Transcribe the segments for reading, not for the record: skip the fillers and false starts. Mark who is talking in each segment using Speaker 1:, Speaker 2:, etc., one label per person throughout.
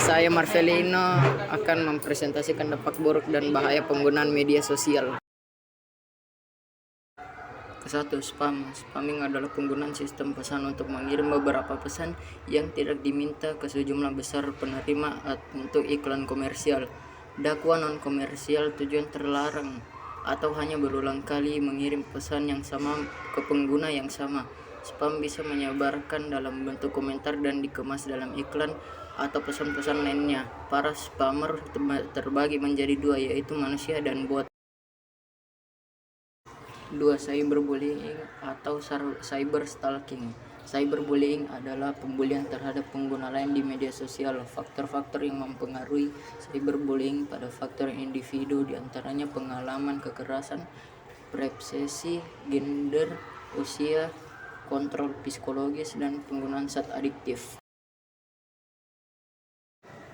Speaker 1: Saya Marvelino akan mempresentasikan dampak buruk dan bahaya penggunaan media sosial. Ke-1, spam. Spamming adalah penggunaan sistem pesan untuk mengirim beberapa pesan yang tidak diminta ke sejumlah besar penerima untuk iklan komersial, dakwah non-komersial, tujuan terlarang, atau hanya berulang kali mengirim pesan yang sama ke pengguna yang sama. Spam bisa menyebarkan dalam bentuk komentar dan dikemas dalam iklan atau pesan-pesan lainnya. Para spammer terbagi menjadi dua, yaitu manusia dan bot. 2. Cyberbullying atau cyberstalking. Cyberbullying adalah pembulian terhadap pengguna lain di media sosial. Faktor-faktor yang mempengaruhi cyberbullying pada faktor individu diantaranya pengalaman kekerasan, privasi, gender, usia, kontrol psikologis, dan penggunaan zat adiktif.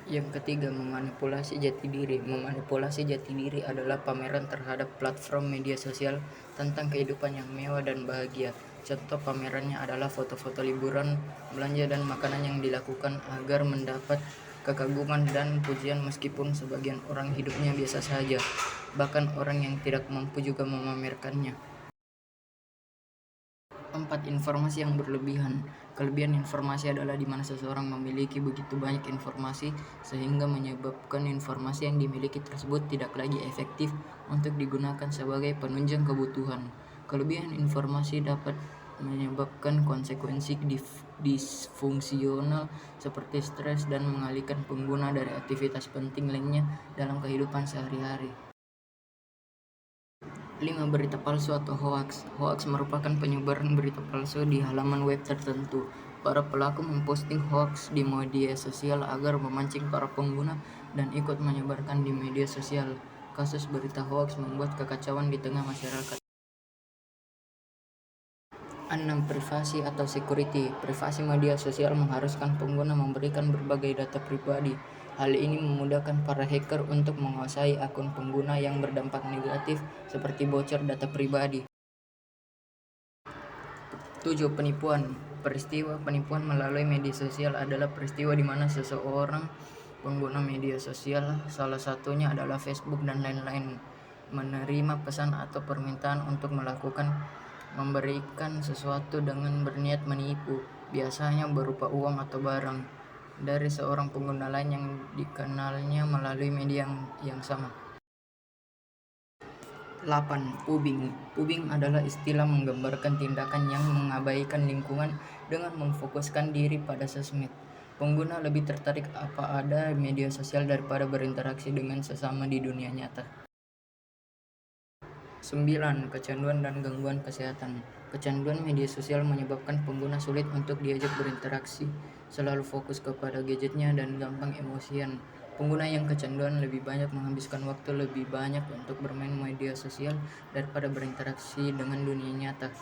Speaker 1: Yang ketiga, memanipulasi jati diri. Memanipulasi jati diri adalah pameran terhadap platform media sosial tentang kehidupan yang mewah dan bahagia. Contoh pamerannya adalah foto-foto liburan, belanja, dan makanan yang dilakukan agar mendapat kekaguman dan pujian meskipun sebagian orang hidupnya biasa saja. Bahkan orang yang tidak mampu juga memamerkannya. 4. Informasi yang berlebihan. Kelebihan informasi adalah di mana seseorang memiliki begitu banyak informasi sehingga menyebabkan informasi yang dimiliki tersebut tidak lagi efektif untuk digunakan sebagai penunjang kebutuhan. Kelebihan informasi dapat menyebabkan konsekuensi disfungsional seperti stres dan mengalihkan pengguna dari aktivitas penting lainnya dalam kehidupan sehari-hari. 5. Berita palsu atau hoaks. Hoaks merupakan penyebaran berita palsu di halaman web tertentu. Para pelaku memposting hoaks di media sosial agar memancing para pengguna dan ikut menyebarkan di media sosial. Kasus berita hoaks membuat kekacauan di tengah masyarakat. 6. Privasi atau security. Privasi media sosial mengharuskan pengguna memberikan berbagai data pribadi. Hal ini memudahkan para hacker untuk menguasai akun pengguna yang berdampak negatif seperti bocor data pribadi. 7. Penipuan. Peristiwa penipuan melalui media sosial adalah peristiwa di mana seseorang pengguna media sosial, salah satunya adalah Facebook dan lain-lain, menerima pesan atau permintaan untuk memberikan sesuatu dengan berniat menipu, biasanya berupa uang atau barang, dari seorang pengguna lain yang dikenalnya melalui media yang sama. 8. Pubbing. Pubbing adalah istilah menggambarkan tindakan yang mengabaikan lingkungan dengan memfokuskan diri pada sosmed. Pengguna lebih tertarik apa ada media sosial daripada berinteraksi dengan sesama di dunia nyata. 9. Kecanduan dan gangguan kesehatan. Kecanduan media sosial menyebabkan pengguna sulit untuk diajak berinteraksi, selalu fokus kepada gadgetnya dan gampang emosian. Pengguna yang kecanduan lebih banyak menghabiskan waktu lebih banyak untuk bermain media sosial daripada berinteraksi dengan dunia nyata.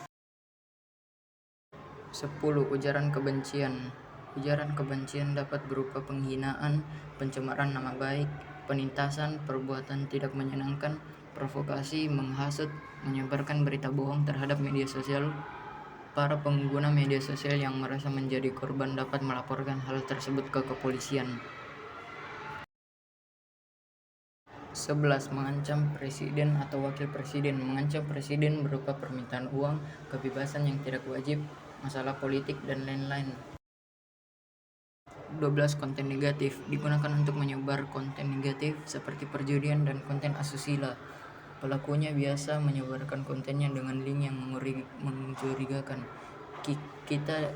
Speaker 1: 10. Ujaran kebencian. Ujaran kebencian dapat berupa penghinaan, pencemaran nama baik, penintasan, perbuatan tidak menyenangkan, provokasi, menghasut, menyebarkan berita bohong terhadap media sosial. Para pengguna media sosial yang merasa menjadi korban dapat melaporkan hal tersebut ke kepolisian. 11. Mengancam presiden atau wakil presiden. Mengancam presiden berupa permintaan uang, kebebasan yang tidak wajib, masalah politik, dan lain-lain. 12. Konten negatif. Digunakan untuk menyebar konten negatif seperti perjudian dan konten asusila. Pelakunya biasa menyebarkan kontennya dengan link yang mencurigakan. Kita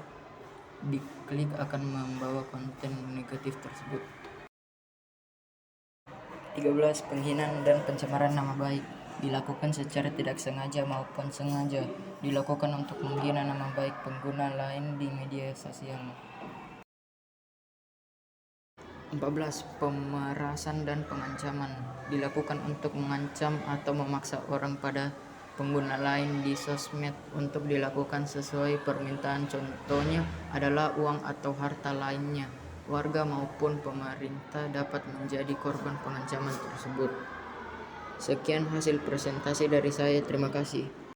Speaker 1: diklik akan membawa konten negatif tersebut. 13. Penghinaan dan pencemaran nama baik. Dilakukan secara tidak sengaja maupun sengaja. Dilakukan untuk menghina nama baik pengguna lain di media sosial. 14. Pemerasan dan pengancaman. Dilakukan untuk mengancam atau memaksa orang pada pengguna lain di sosmed untuk dilakukan sesuai permintaan. Contohnya adalah uang atau harta lainnya. Warga maupun pemerintah dapat menjadi korban pengancaman tersebut. Sekian hasil presentasi dari saya. Terima kasih.